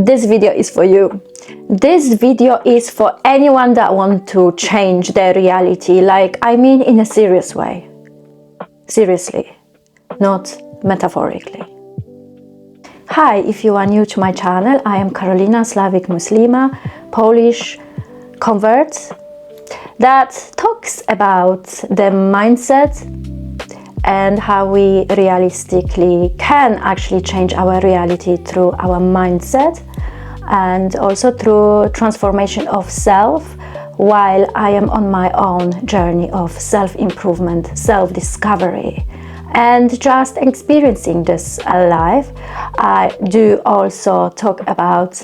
this video is for you. This video is for anyone that wants to change their reality, in a serious way. Seriously, not metaphorically. Hi, if you are new to my channel, I am Karolina, Slavic Muslima, Polish convert that talks about the mindset and how we realistically can actually change our reality through our mindset and also through transformation of self while I am on my own journey of self-improvement, self-discovery and just experiencing this alive. I do also talk about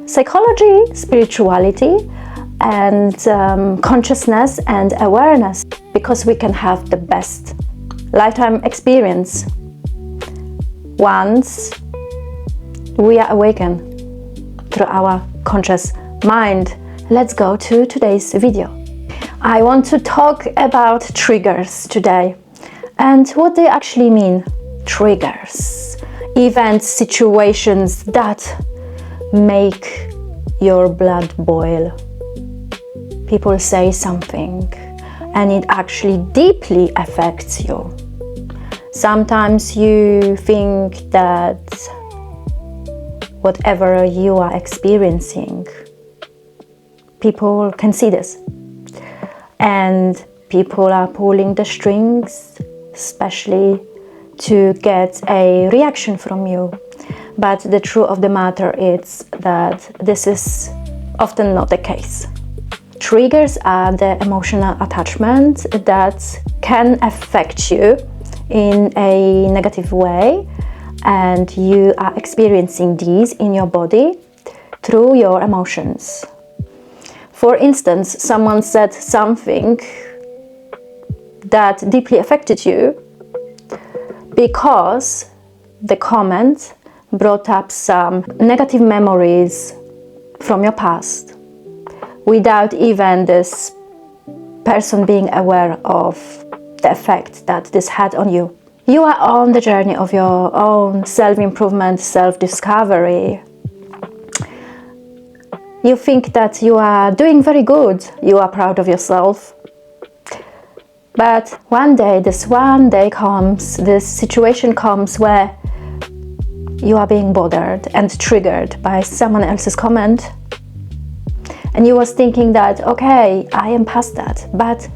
psychology, spirituality and consciousness and awareness, because we can have the best lifetime experience once we are awakened through our conscious mind. Let's go to today's video. I want to talk about triggers today and what they actually mean. Triggers, events, situations that make your blood boil. People say something and it actually deeply affects you. Sometimes you think that whatever you are experiencing, people can see this. And people are pulling the strings, especially to get a reaction from you. But the truth of the matter is that this is often not the case. Triggers are the emotional attachment that can affect you in a negative way, and you are experiencing these in your body through your emotions. For instance, someone said something that deeply affected you because the comment brought up some negative memories from your past, without even this person being aware of the effect that this had on you. You are on the journey of your own self-improvement, self-discovery. You think that you are doing very good, you are proud of yourself. But one day, this situation comes where you are being bothered and triggered by someone else's comment. And you was thinking that, okay, I am past that, but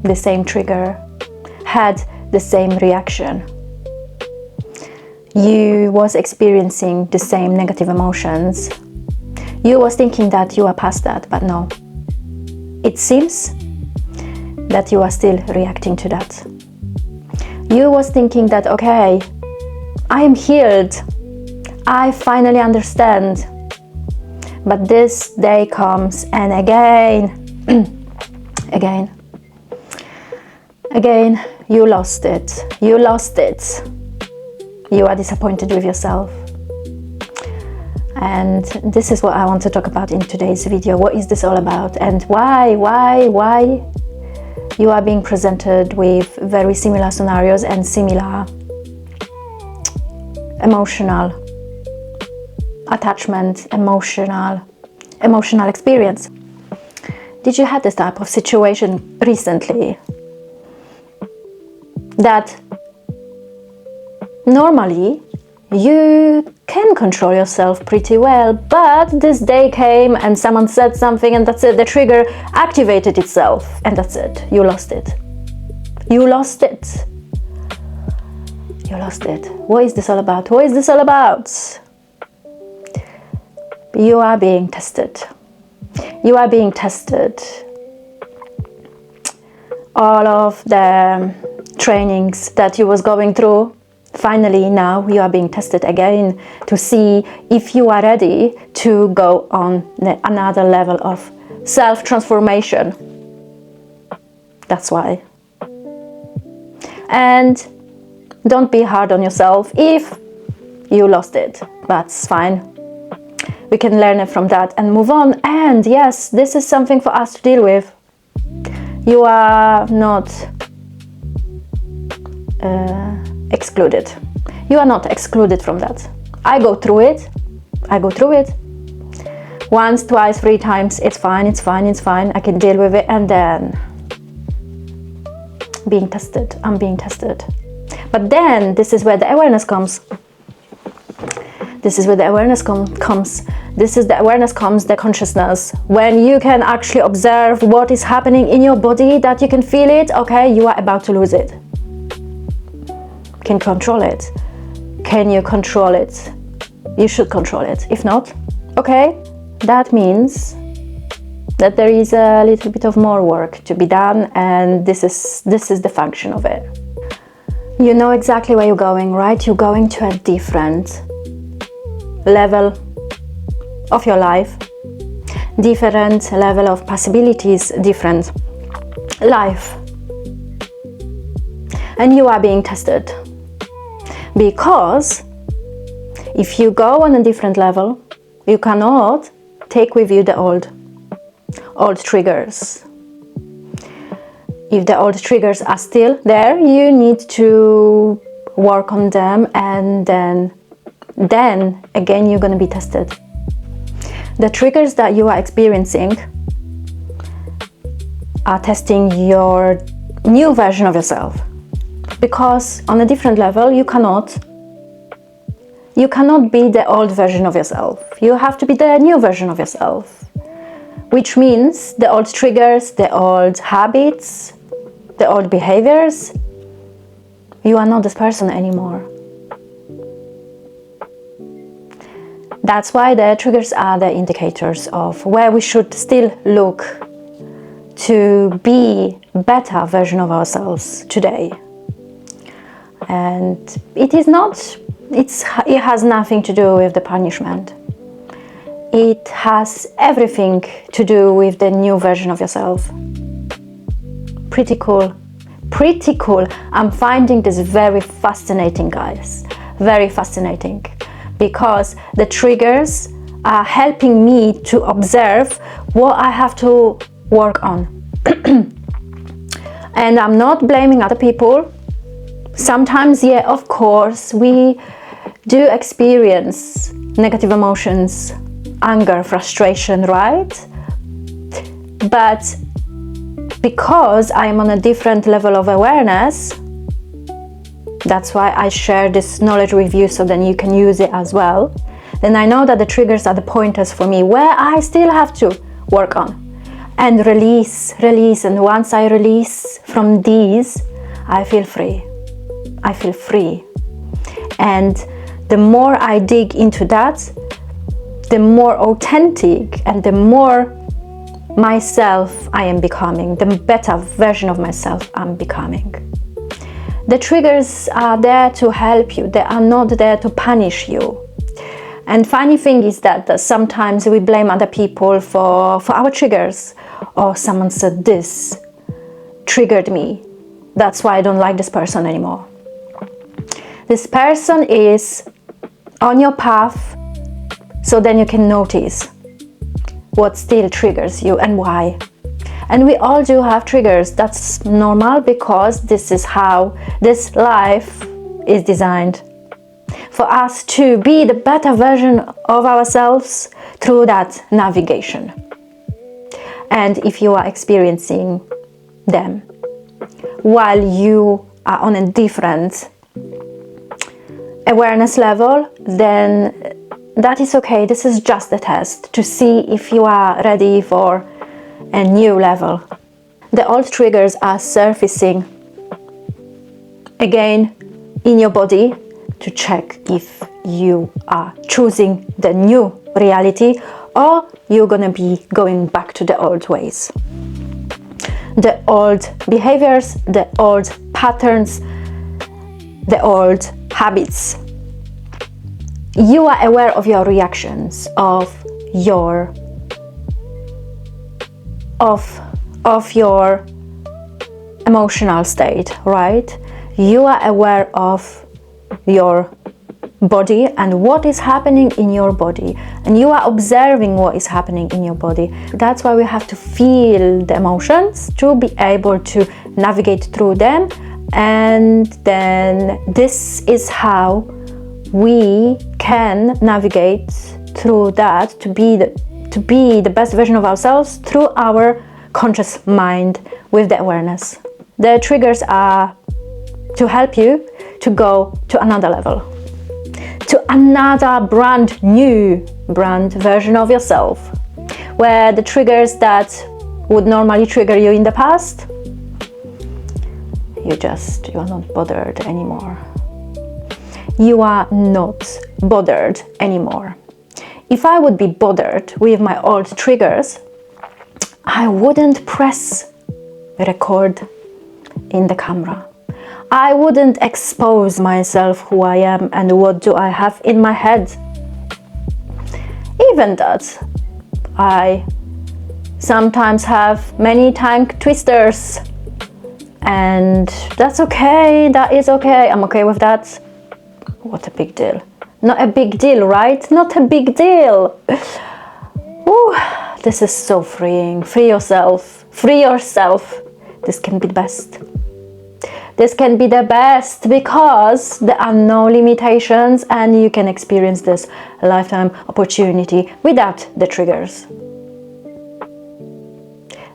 the same trigger had the same reaction. You was experiencing the same negative emotions. You was thinking that you are past that, but no. It seems that you are still reacting to that. You was thinking that, okay, I am healed. I finally understand. But this day comes and again, you lost it. You lost it. You are disappointed with yourself. And this is what I want to talk about in today's video. What is this all about? And why you are being presented with very similar scenarios and similar emotional attachment, emotional experience. Did you have this type of situation recently? That normally you can control yourself pretty well, but this day came and someone said something and that's it, the trigger activated itself and that's it, you lost it. You lost it. You lost it. What is this all about? What is this all about? You are being tested. You are being tested. All of the trainings that you was going through, finally now you are being tested again to see if you are ready to go on another level of self-transformation. That's why. And don't be hard on yourself if you lost it. That's fine. We can learn it from that and move on. And yes, this is something for us to deal with. You are not excluded. You are not excluded from that. I go through it. Once, twice, 3 times, it's fine. I can deal with it, and then I'm being tested. But then this is where the awareness comes. This is the awareness comes, the consciousness. When you can actually observe what is happening in your body, that you can feel it, okay, you are about to lose it. Can control it. Can you control it? You should control it. If not, okay, that means that there is a little bit of more work to be done, and this is the function of it. You know exactly where you're going, right? You're going to a different level of your life, different level of possibilities, different life, and you are being tested, because if you go on a different level, you cannot take with you the old triggers. If the old triggers are still there, you need to work on them, and then again you're going to be tested. The triggers that you are experiencing are testing your new version of yourself, because on a different level you cannot be the old version of yourself. You have to be the new version of yourself, which means the old triggers, the old habits, the old behaviors, you are not this person anymore. That's why the triggers are the indicators of where we should still look to be a better version of ourselves today. And it has nothing to do with the punishment. It has everything to do with the new version of yourself. Pretty cool. I'm finding this very fascinating, guys. Very fascinating. Because the triggers are helping me to observe what I have to work on. And I'm not blaming other people. Sometimes, yeah, of course, we do experience negative emotions, anger, frustration, right? But because I'm on a different level of awareness, that's why I share this knowledge with you, so then you can use it as well. Then I know that the triggers are the pointers for me where I still have to work on and release. And once I release from these, I feel free. And the more I dig into that, the more authentic and the more myself I am becoming, the better version of myself I'm becoming. The triggers are there to help you. They are not there to punish you. And funny thing is that sometimes we blame other people for our triggers. Or someone said this triggered me. That's why I don't like this person anymore. This person is on your path, so then you can notice what still triggers you and why. And we all do have triggers. That's normal, because this is how this life is designed. For us to be the better version of ourselves through that navigation. And if you are experiencing them while you are on a different awareness level, then that is okay. This is just a test to see if you are ready for a new level. The old triggers are surfacing again in your body to check if you are choosing the new reality or you're gonna be going back to the old ways. The old behaviors, the old patterns, the old habits. You are aware of your reactions, of your emotional state, right? You are aware of your body and what is happening in your body, and you are observing what is happening in your body. That's why we have to feel the emotions to be able to navigate through them And then this is how we can navigate through that to be the best version of ourselves through our conscious mind with the awareness. The triggers are to help you to go to another level, to another brand new version of yourself, where the triggers that would normally trigger you in the past, you are not bothered anymore. You are not bothered anymore. If I would be bothered with my old triggers, I wouldn't press record in the camera. I wouldn't expose myself, who I am and what do I have in my head. Even that, I sometimes have many tongue twisters, and that's okay, that is okay, I'm okay with that. What a big deal. Not a big deal, right? Not a big deal. Ooh, this is so freeing. Free yourself. Free yourself. This can be the best. This can be the best because there are no limitations and you can experience this lifetime opportunity without the triggers.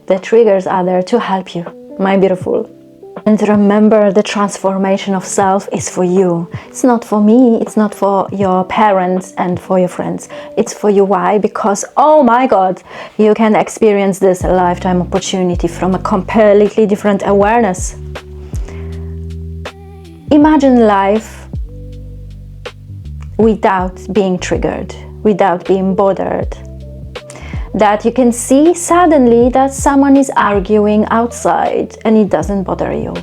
The triggers are there to help you, my beautiful. And remember, the transformation of self is for you. It's not for me, it's not for your parents and for your friends. It's for you. Why? Because, oh my God, you can experience this lifetime opportunity from a completely different awareness. Imagine life without being triggered, without being bothered. That you can see suddenly that someone is arguing outside and it doesn't bother you.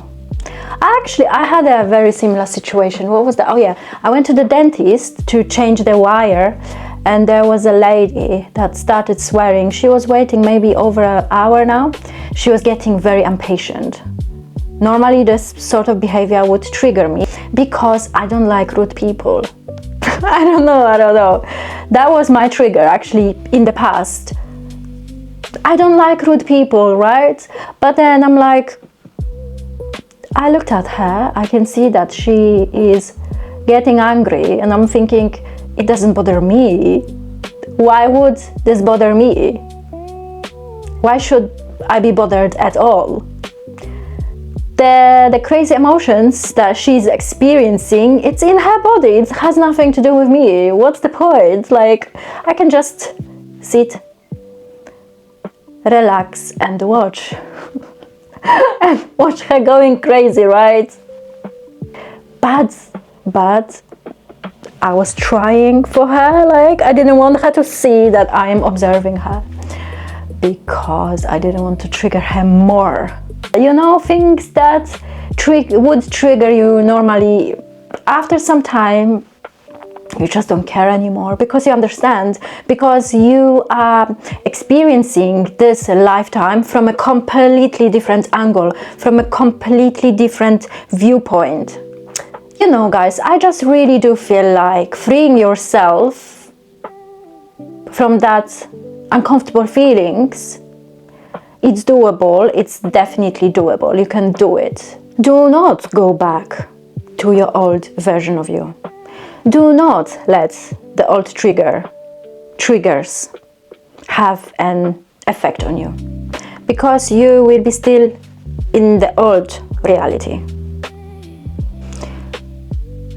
Actually, I had a very similar situation. What was that? Oh yeah, I went to the dentist to change the wire and there was a lady that started swearing. She was waiting maybe over an hour now. She was getting very impatient. Normally this sort of behavior would trigger me because I don't like rude people. I don't know. That was my trigger actually in the past. I don't like rude people, right? But then I'm like, I looked at her, I can see that she is getting angry and I'm thinking, it doesn't bother me. Why would this bother me? Why should I be bothered at all? The crazy emotions that she's experiencing, it's in her body, it has nothing to do with me. What's the point? Like, I can just sit, relax and watch and watch her going crazy, right? But I was trying for her, like I didn't want her to see that I am observing her because I didn't want to trigger her more. You know, things that would trigger you normally, after some time you just don't care anymore because you understand, because you are experiencing this lifetime from a completely different angle, from a completely different viewpoint. You know, guys, I just really do feel like freeing yourself from that uncomfortable feelings, it's doable, it's definitely doable, you can do it. Do not go back to your old version of you. Do not let the old triggers have an effect on you, because you will be still in the old reality.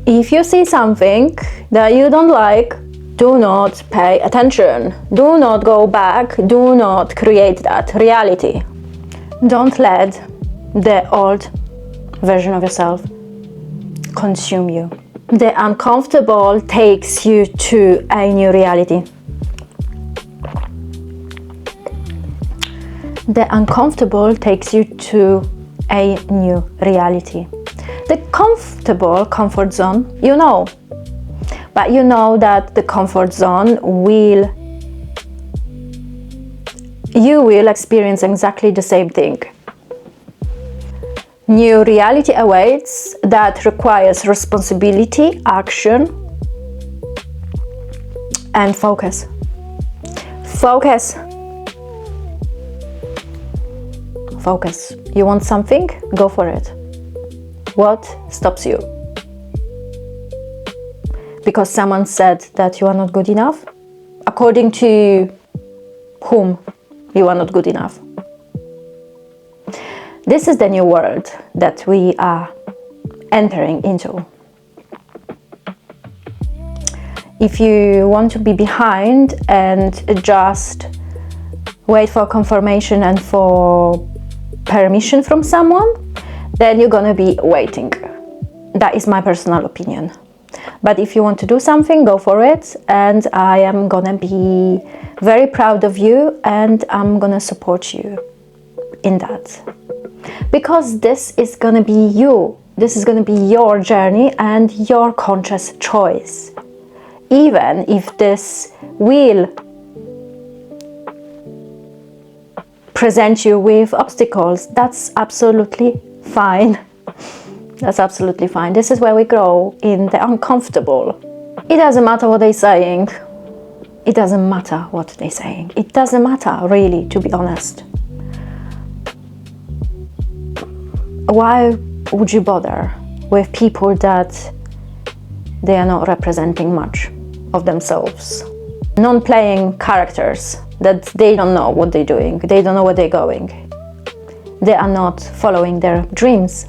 If you see something that you don't like, do not pay attention. Do not go back. Do not create that reality. Don't let the old version of yourself consume you. The uncomfortable takes you to a new reality. The uncomfortable takes you to a new reality. The comfort zone, you know. But you know that the comfort zone you will experience exactly the same thing. New reality awaits that requires responsibility, action, and focus. Focus. Focus. You want something? Go for it. What stops you? Because someone said that you are not good enough? According to whom you are not good enough? This is the new world that we are entering into. If you want to be behind and just wait for confirmation and for permission from someone, then you're gonna be waiting. That is my personal opinion. But if you want to do something, go for it, and I am gonna be very proud of you, and I'm gonna support you in that. Because this is gonna be you. This is gonna be your journey and your conscious choice. Even if this will present you with obstacles, that's absolutely fine. That's absolutely fine. This is where we grow, in the uncomfortable. It doesn't matter what they're saying. It doesn't matter what they're saying. It doesn't matter, really, to be honest. Why would you bother with people that they are not representing much of themselves? Non-playing characters that they don't know what they're doing. They don't know where they're going. They are not following their dreams.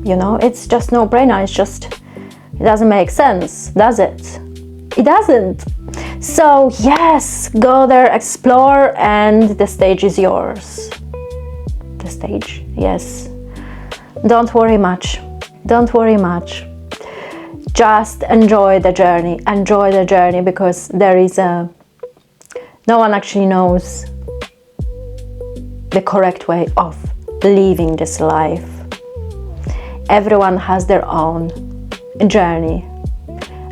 You know, it's just no-brainer. It's just, it doesn't make sense, does it? It doesn't. So yes, go there, explore, and the stage is yours. The stage, yes. Don't worry much. Don't worry much. Just enjoy the journey. Enjoy the journey, because there is no one actually knows the correct way of living this life. Everyone has their own journey,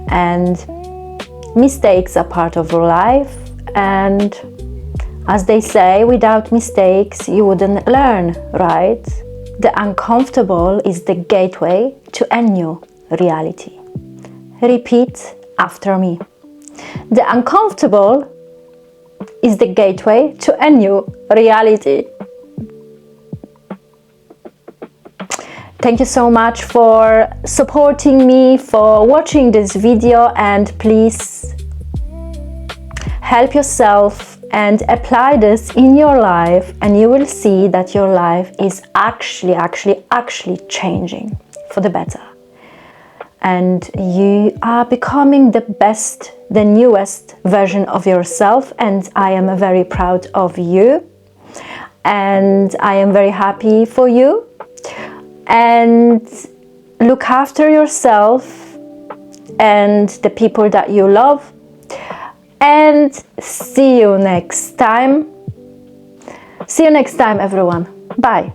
and mistakes are part of life, and as they say, without mistakes you wouldn't learn, right? The uncomfortable is the gateway to a new reality. Repeat after me. The uncomfortable is the gateway to a new reality. Thank you so much for supporting me, for watching this video, and please help yourself and apply this in your life, and you will see that your life is actually changing for the better. And you are becoming the best, the newest version of yourself, and I am very proud of you, and I am very happy for you. And look after yourself and the people that you love, and see you next time. See you next time, everyone. Bye.